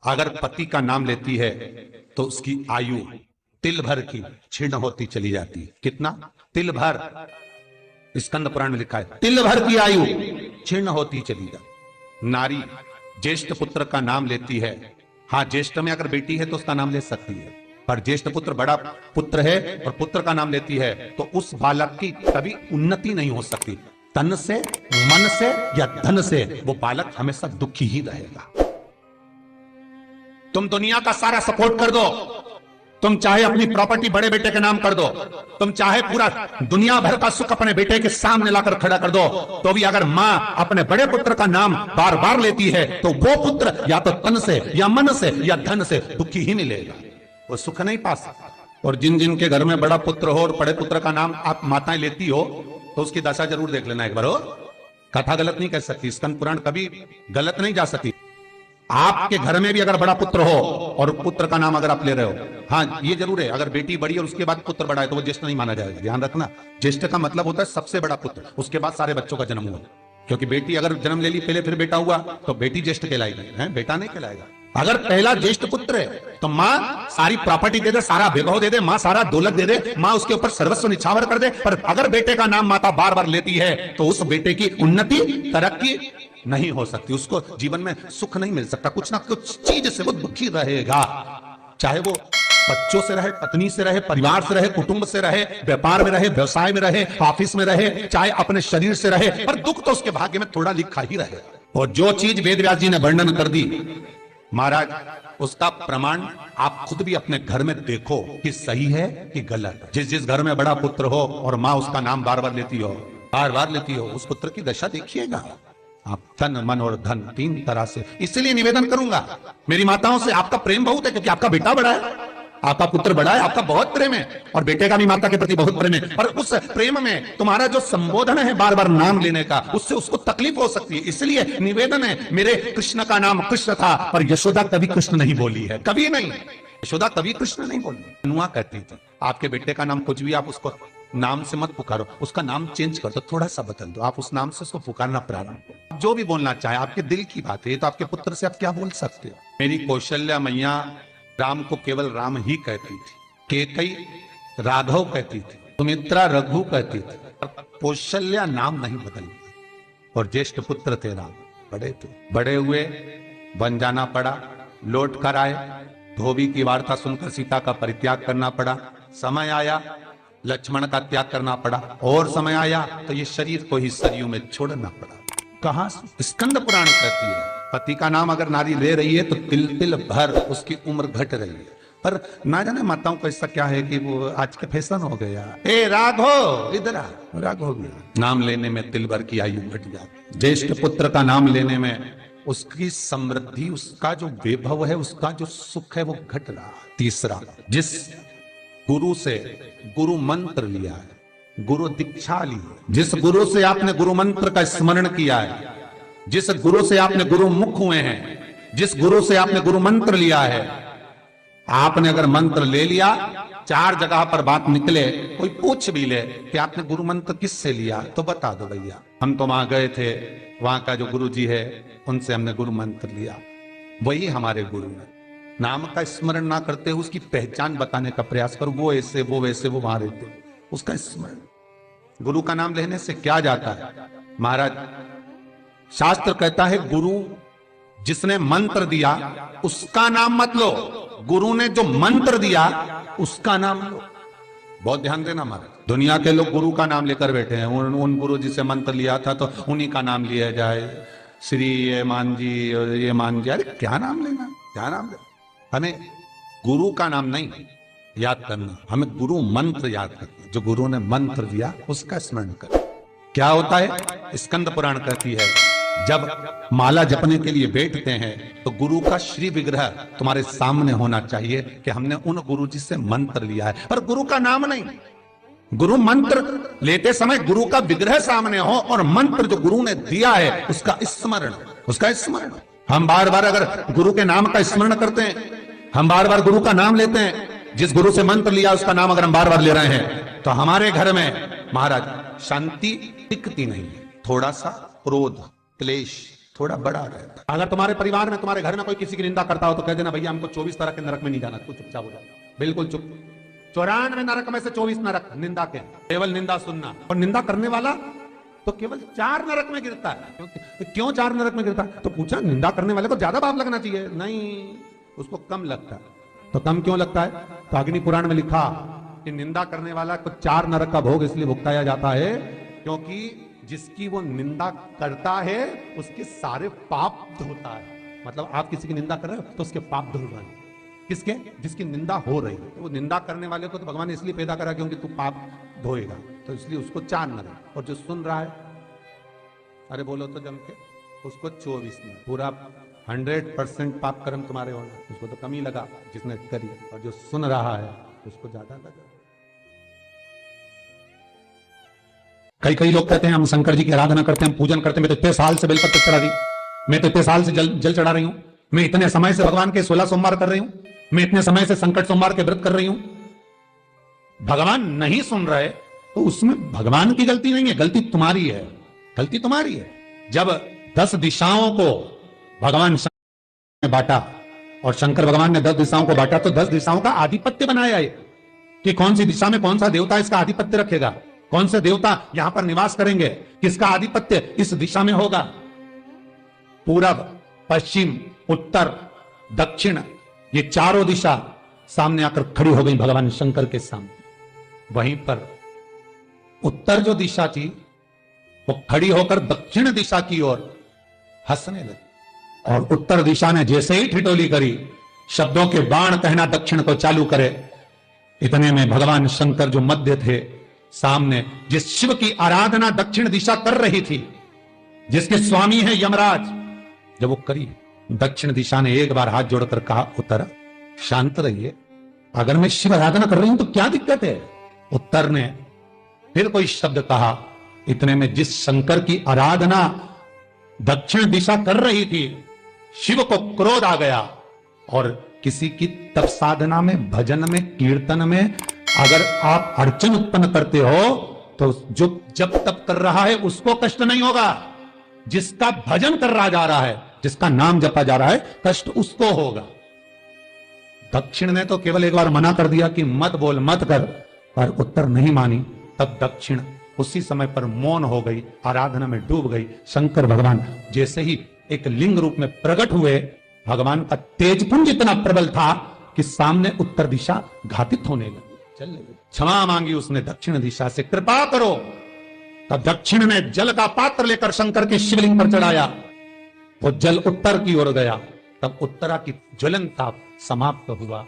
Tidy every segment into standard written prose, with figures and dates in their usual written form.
अगर पति का नाम लेती है तो उसकी आयु तिल भर की क्षीण होती चली जाती है। कितना? तिल भर। स्कंद पुराण में लिखा है तिल भर की आयु क्षीण होती चली जाती। नारी ज्येष्ठ पुत्र का नाम लेती है, हाँ ज्येष्ठ में अगर बेटी है तो उसका नाम ले सकती है, पर ज्येष्ठ पुत्र बड़ा पुत्र है और पुत्र का नाम लेती है तो उस बालक की कभी उन्नति नहीं हो सकती। तन से, मन से या धन से वो बालक हमेशा दुखी ही रहेगा। तुम दुनिया का सारा सपोर्ट कर दो, तुम चाहे अपनी प्रॉपर्टी बड़े बेटे के नाम कर दो, तुम चाहे पूरा दुनिया भर का सुख अपने बेटे के सामने लाकर खड़ा कर दो, तो भी अगर मां अपने बड़े पुत्र का नाम बार बार लेती है तो वो पुत्र या तो तन से या मन से या धन से दुखी ही मिलेगा, वो सुख नहीं पा सकता। और जिन जिन के घर में बड़ा पुत्र हो और बड़े पुत्र का नाम आप माताएं लेती हो तो उसकी दशा जरूर देख लेना एक बार। हो कथा गलत नहीं कर सकती, स्कंद पुराण कभी गलत नहीं जा सकती। आपके घर में भी अगर बड़ा पुत्र हो और पुत्र का नाम अगर आप ले रहे हो, हाँ ये जरूर है अगर बेटी बड़ी और उसके बाद पुत्र बड़ा है तो वो ज्येष्ठ नहीं माना जाएगा। ध्यान रखना, ज्येष्ठ का मतलब होता है सबसे बड़ा पुत्र, उसके बाद सारे बच्चों का जन्म हुआ। क्योंकि बेटी अगर जन्म ले ली पहले फिर बेटा हुआ तो बेटी ज्येष्ठ कहलाएगी, है बेटा नहीं कहलाएगा। अगर पहला ज्येष्ठ पुत्र है तो माँ सारी प्रॉपर्टी दे दे, सारा वैभव दे दे, माँ सारा दौलत दे दे, माँ उसके ऊपर सर्वस्व निछावर कर दे। पर अगर बेटे का नाम माता बार बार लेती है तो उस बेटे की उन्नति तरक्की नहीं हो सकती, उसको जीवन में सुख नहीं मिल सकता, कुछ ना कुछ चीज से वो दुखी रहेगा। चाहे वो बच्चों से रहे, पत्नी से रहे, परिवार से रहे, कुटुंब से रहे, व्यापार में रहे, व्यवसाय में रहे, ऑफिस में रहे, चाहे अपने शरीर से रहे, पर दुख तो उसके भाग्य में थोड़ा लिखा ही रहे। और जो चीज वेद व्यास जी ने वर्णन कर दी महाराज, उसका प्रमाण आप खुद भी अपने घर में देखो कि सही है कि गलत। जिस जिस घर में बड़ा पुत्र हो और माँ उसका नाम बार बार लेती हो, बार बार लेती हो, उस पुत्र की दशा देखिएगा आप। तन, मन और धन तीन तरह से। इसलिए निवेदन करूंगा मेरी माताओं से, आपका प्रेम बहुत है क्योंकि आपका बेटा बड़ा है, आपका पुत्र बड़ा है, आपका बहुत प्रेम है और बेटे का भी माता के प्रति बहुत प्रेम है। पर उस प्रेम में तुम्हारा जो संबोधन है बार बार नाम लेने का, उससे उसको तकलीफ हो सकती है। इसलिए निवेदन है, मेरे कृष्ण का नाम कृष्ण था पर यशोदा कभी कृष्ण नहीं बोली है, कभी नहीं। यशोदा कभी कृष्ण नहीं बोली, अनुआ कहती थी आपके बेटे का नाम कुछ भी आप उसको नाम से मत पुकारो, उसका नाम चेंज कर दो, थोड़ा सा बदल दो, आप उस नाम से उसको पुकारना प्रारंभ करो। जो भी बोलना चाहे आपके दिल की बात है, तो आपके पुत्र से आप क्या बोल सकते हो। मेरी कौशल्या मैया राम को केवल राम ही कहती थी, केकई राघव कहती थी, सुमित्रा रघु कहती थी, कौशल्या नाम नहीं बदल। और ज्येष्ठ पुत्र थे राम, बड़े थे, बड़े हुए बन जाना पड़ा, लौट कर आए, धोबी की वार्ता सुनकर सीता का परित्याग करना पड़ा, समय आया लक्ष्मण का त्याग करना पड़ा, और समय आया तो ये शरीर को ही सरयू में छोड़ना पड़ा। कहां? स्कंद पुराण कहती है पति का नाम अगर नारी ले रही है तो तिल तिल भर उसकी उम्र घट रही है। पर ना जाने माताओं को ऐसा क्या है कि वो आज के फैशन हो गया, ए राघव इधर आ, राघव हो गया, नाम लेने में तिल भर की आयु घट जाती। ज्येष्ठ पुत्र का नाम लेने में उसकी समृद्धि, उसका जो वैभव है, उसका जो सुख है वो घट रहा। तीसरा, जिस गुरु से गुरु मंत्र लिया है, गुरु दीक्षा ली है, जिस गुरु से आपने गुरु मंत्र का स्मरण किया है, जिस गुरु से आपने गुरु मुख हुए हैं, जिस गुरु से आपने गुरु मंत्र लिया है, आपने अगर मंत्र ले लिया, चार जगह पर बात निकले, कोई पूछ भी ले कि आपने गुरु मंत्र किससे लिया, तो बता दो भैया हम तो वहां गए थे, वहां का जो गुरु जी है उनसे हमने गुरु मंत्र लिया, वही हमारे गुरु है। नाम का स्मरण ना करते हुए उसकी पहचान बताने का प्रयास करो, वो ऐसे वो वैसे वो वहां रहते, उसका स्मरण। गुरु का नाम लेने से क्या जाता है महाराज? शास्त्र कहता है गुरु जिसने मंत्र दिया उसका नाम मत लो, गुरु ने जो मंत्र दिया उसका नाम लो। बहुत ध्यान देना महाराज, दुनिया के लोग गुरु का नाम लेकर बैठे हैं, उन गुरु जी से मंत्र लिया था तो उन्हीं का नाम लिया जाए, श्री ये मान जी और ये मान जी। अरे क्या नाम लेना, क्या नाम लेना? हमें गुरु का नाम नहीं याद करना, हमें गुरु मंत्र याद करना, जो गुरु ने मंत्र दिया उसका स्मरण कर। क्या होता है? स्कंद पुराण कहती है जब माला जपने के लिए बैठते हैं तो गुरु का श्री विग्रह तुम्हारे सामने होना चाहिए कि हमने उन गुरु जी से मंत्र लिया है, पर गुरु का नाम नहीं। गुरु मंत्र लेते समय गुरु का विग्रह सामने हो और मंत्र जो गुरु ने दिया है उसका स्मरण, उसका स्मरण। हम बार बार अगर गुरु के नाम का स्मरण करते हैं, हम बार बार गुरु का नाम लेते हैं, जिस गुरु से मंत्र लिया उसका नाम अगर हम बार बार ले रहे हैं, तो हमारे घर में महाराज शांति टिकती नहीं है। थोड़ा सा क्रोध, क्लेश, थोड़ा बड़ा रहता है। अगर तुम्हारे परिवार में, तुम्हारे घर में कोई किसी की निंदा करता हो तो कह देना भैया हमको 24 तरह के नरक में नहीं जाना, तू चुपचाप हो जा, बिल्कुल चुप। 94 नरक में से 24 नरक निंदा के, केवल निंदा सुनना। और निंदा करने वाला तो केवल 4 नरक में गिरता है। क्यों 4 नरक में गिरता है? तो पूछा निंदा करने वाले को ज्यादा पाप लगना चाहिए, नहीं, उसको कम लगता है। तो कम क्यों लगता है? तो अग्नि पुराण में लिखा कि निंदा करने वाला को 4 नरक का भोग इसलिए भुगताया जाता है क्योंकि जिसकी वो निंदा करता है उसके सारे पाप धोता है। मतलब आप किसी की निंदा कर रहे हो तो उसके पाप धुल रहे हैं। किसके? जिसकी निंदा हो रही है। तो वो निंदा करने वाले को तो भगवान ने इसलिए पैदा करा क्योंकि तू पाप धोएगा, तो इसलिए उसको 4 नरक। और जो सुन रहा है, अरे बोलो तो जम के, उसको 24 नरक। पूरा 100% पाप कर्म तुम्हारे होना, उसको तो कम ही लगा जिसने करी। और जो सुन रहा है उसको ज्यादा लगा। कई लोग कहते हैं हम शंकर जी की आराधना करते हैं, पूजन करते हैं, मैं तो इतने साल से बेलपत्र चढ़ा रही, मैं तो इतने साल से जल चढ़ा रही हूं, मैं इतने समय से भगवान के 16 सोमवार कर रही हूं, मैं इतने समय से संकट सोमवार के व्रत कर रही हूं। भगवान नहीं सुन रहे तो उसमें भगवान की गलती नहीं है, गलती तुम्हारी है, गलती तुम्हारी है। जब 10 दिशाओं को भगवान ने बांटा और शंकर भगवान ने 10 दिशाओं को बांटा तो 10 दिशाओं का आधिपत्य बनाया है कि कौन सी दिशा में कौन सा देवता इसका आधिपत्य रखेगा, कौन से देवता यहां पर निवास करेंगे, किसका आधिपत्य इस दिशा में होगा। पूरब, पश्चिम, उत्तर, दक्षिण, ये चारों दिशा सामने आकर खड़ी हो गई भगवान शंकर के सामने। वहीं पर उत्तर जो दिशा थी वो खड़ी होकर दक्षिण दिशा की ओर हंसने लगी। और उत्तर दिशा ने जैसे ही ठिठोली करी, शब्दों के बाण कहना दक्षिण को चालू करे, इतने में भगवान शंकर जो मध्य थे सामने, जिस शिव की आराधना दक्षिण दिशा कर रही थी, जिसके स्वामी है यमराज, जब वो करी, दक्षिण दिशा ने एक बार हाथ जोड़कर कहा उत्तर शांत रहिए, अगर मैं शिव आराधना कर रही हूं तो क्या दिक्कत है। उत्तर ने फिर कोई शब्द कहा, इतने में जिस शंकर की आराधना दक्षिण दिशा कर रही थी, शिव को क्रोध आ गया। और किसी की तप साधना में, भजन में, कीर्तन में अगर आप अड़चन उत्पन्न करते हो तो जो जब तप कर रहा है उसको कष्ट नहीं होगा, जिसका भजन कर रहा जा रहा है, जिसका नाम जपा जा रहा है, कष्ट उसको होगा। दक्षिण ने तो केवल एक बार मना कर दिया कि मत बोल, मत कर, पर उत्तर नहीं मानी। तब दक्षिण उसी समय पर मौन हो गई, आराधना में डूब गई। शंकर भगवान जैसे ही एक लिंग रूप में प्रकट हुए, भगवान का तेजपुंज इतना प्रबल था कि सामने उत्तर दिशा घातित होने लगी, चल लगी। क्षमा मांगी उसने दक्षिण दिशा से, कृपा करो। तब दक्षिण ने जल का पात्र लेकर शंकर के शिवलिंग पर चढ़ाया, वो जल उत्तर की ओर गया। तब उत्तरा की ज्वलन ताप समाप्त हुआ।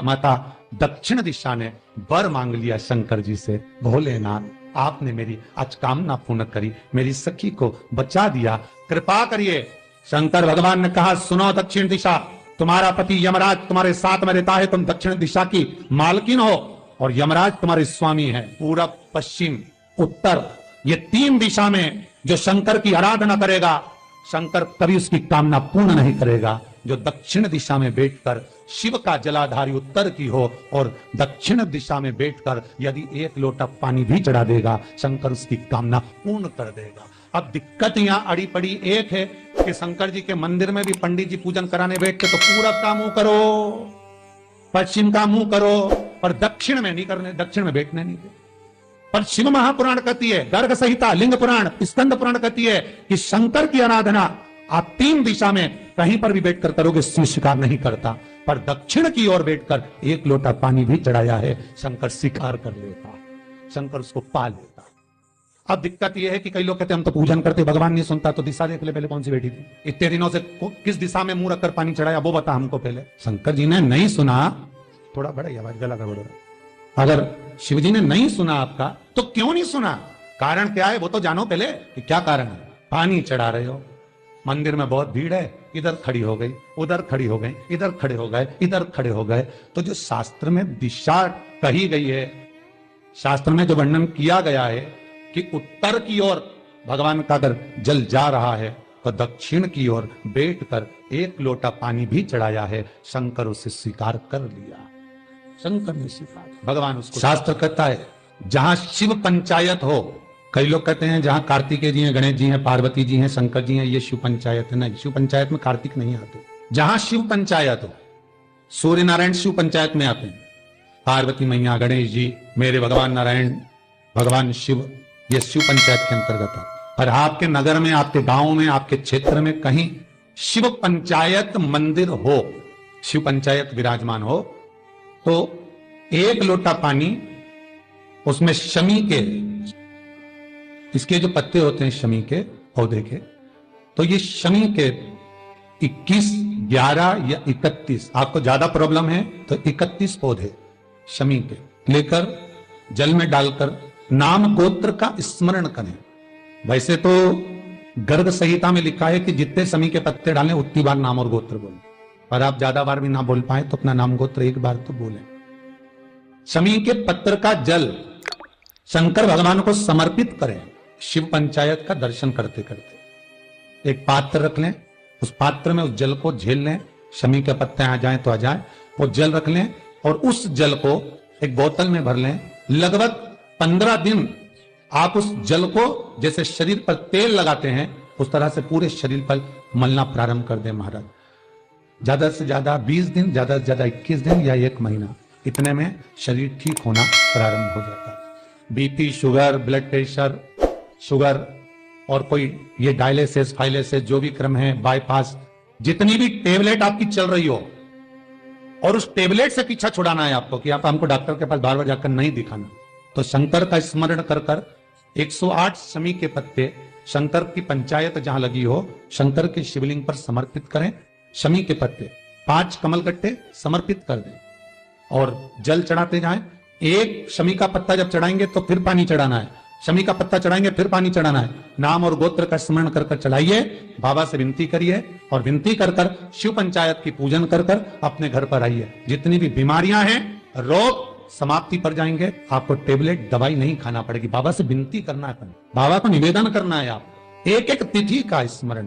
माता दक्षिण दिशा ने वर मांग लिया शंकर जी से, भोलेनाथ आपने मेरी आज कामना पूर्ण करी, मेरी सखी को बचा दिया, कृपा करिए। शंकर भगवान ने कहा, सुनो दक्षिण दिशा, तुम्हारा पति यमराज तुम्हारे साथ में रहता है, तुम दक्षिण दिशा की मालकिन हो और यमराज तुम्हारे स्वामी है। पूरब, पश्चिम, उत्तर, ये 3 दिशा में जो शंकर की आराधना करेगा, शंकर कभी उसकी कामना पूर्ण नहीं करेगा। जो दक्षिण दिशा में बैठकर शिव का जलाधारी उत्तर की हो और दक्षिण दिशा में बैठकर यदि 1 लोटा पानी भी चढ़ा देगा, शंकर उसकी कामना पूर्ण कर देगा। अब दिक्कत यहां अड़ी पड़ी एक है कि शंकर जी के मंदिर में भी पंडित जी पूजन कराने बैठते तो पूरब का मुंह करो, पश्चिम का मुंह करो, पर दक्षिण में नहीं करने, दक्षिण में बैठने नहीं दे। पर शिव महापुराण कहती है, गर्ग संहिता, लिंग पुराण, स्कंद पुराण कहती है कि शंकर की आराधना आप 3 दिशा में कहीं पर भी बैठकर करोगे, शिव स्वीकार नहीं करता। पर दक्षिण की ओर बैठकर 1 लोटा पानी भी चढ़ाया है, शंकर स्वीकार कर लेता, शंकर उसको पा लेता। अब दिक्कत यह है कि कई लोग कहते हैं हम तो पूजन करते, भगवान नहीं सुनता, तो दिशा देख ले पहले कौन सी बैठी थी, इतने दिनों से किस दिशा में मुंह रखकर पानी चढ़ाया वो बता हमको पहले। शंकर जी ने नहीं सुना, थोड़ा बड़ा आवाज, गला का बड़ा, अगर शिव जी ने नहीं सुना आपका तो क्यों नहीं सुना, कारण क्या है वो तो जानो पहले कि क्या कारण है। पानी चढ़ा रहे हो, मंदिर में बहुत भीड़ है, इधर खड़ी हो गई, उधर खड़ी हो गई, इधर खड़े हो गए, इधर खड़े हो गए। तो जो शास्त्र में दिशा कही गई है, शास्त्र में जो वर्णन किया गया है कि उत्तर की ओर भगवान का अगर जल जा रहा है तो दक्षिण की ओर बैठकर 1 लोटा पानी भी चढ़ाया है, शंकर उसे स्वीकार कर लिया, शंकर ने स्वीकार। भगवान उसको, शास्त्र कहता है जहां शिव पंचायत हो कई लोग कहते हैं जहां कार्तिकेय जी हैं, गणेश जी हैं, पार्वती जी हैं, शंकर जी हैं, ये शिव पंचायत है। नहीं, शिव पंचायत में कार्तिक नहीं आते। जहां शिव पंचायत हो, सूर्य नारायण शिव पंचायत में आते हैं, पार्वती मैया, गणेश जी, मेरे भगवान नारायण, भगवान शिव, ये शिव पंचायत के अंतर्गत है। और आपके नगर में, आपके गांव में, आपके क्षेत्र में कहीं शिव पंचायत मंदिर हो, शिव पंचायत विराजमान हो, तो 1 लोटा पानी उसमें शमी के, इसके जो पत्ते होते हैं शमी के पौधे के, तो ये शमी के 21, 11 या 31, आपको ज्यादा प्रॉब्लम है तो 31 पौधे शमी के लेकर जल में डालकर नाम गोत्र का स्मरण करें। वैसे तो गर्ग संहिता में लिखा है कि जितने शमी के पत्ते डालें उतनी बार नाम और गोत्र बोलें, पर आप ज्यादा बार भी ना बोल पाए तो अपना नाम गोत्र एक बार तो बोलें। शमी के पत्र का जल शंकर भगवान को समर्पित करें शिव पंचायत का दर्शन करते करते। एक पात्र रख लें, उस पात्र में उस जल को झेल लें, शमी के पत्ते आ जाएं तो आ जाएं, वो जल रख लें और उस जल को एक बोतल में भर लें। लगभग 15 दिन आप उस जल को जैसे शरीर पर तेल लगाते हैं उस तरह से पूरे शरीर पर मलना प्रारंभ कर दें महाराज। ज्यादा से ज्यादा 20 दिन, ज्यादा से ज्यादा 21 दिन या 1 महीना, इतने में शरीर ठीक होना प्रारंभ हो जाता है। BP, sugar, blood pressure, sugar और कोई ये डायलिसिस, फाइलिसिस जो भी क्रम है, बाईपास, जितनी भी टेबलेट आपकी चल रही हो, और उस टेबलेट से पीछा छुड़ाना है आपको कि आप हमको डॉक्टर के पास बार बार जाकर नहीं दिखाना, तो शंकर का स्मरण कर कर 108 शमी के पत्ते शंकर की पंचायत जहां लगी हो, शंकर के शिवलिंग पर समर्पित करें। शमी के पत्ते 5 कमलगट्टे समर्पित कर दें और जल चढ़ाते जाएं। एक शमी का पत्ता जब चढ़ाएंगे तो फिर पानी चढ़ाना है, शमी का पत्ता चढ़ाएंगे फिर पानी चढ़ाना है। नाम और गोत्र का स्मरण कर कर चढ़ाइए, बाबा से विनती करिए और विनती कर कर शिव पंचायत की पूजन कर कर अपने घर पर आइए। जितनी भी बीमारियां हैं, रोग समाप्ति पर जाएंगे। आपको टेबलेट दवाई नहीं खाना पड़ेगी। बाबा से विनती करना है, बाबा को निवेदन करना है। आप एक एक तिथि का स्मरण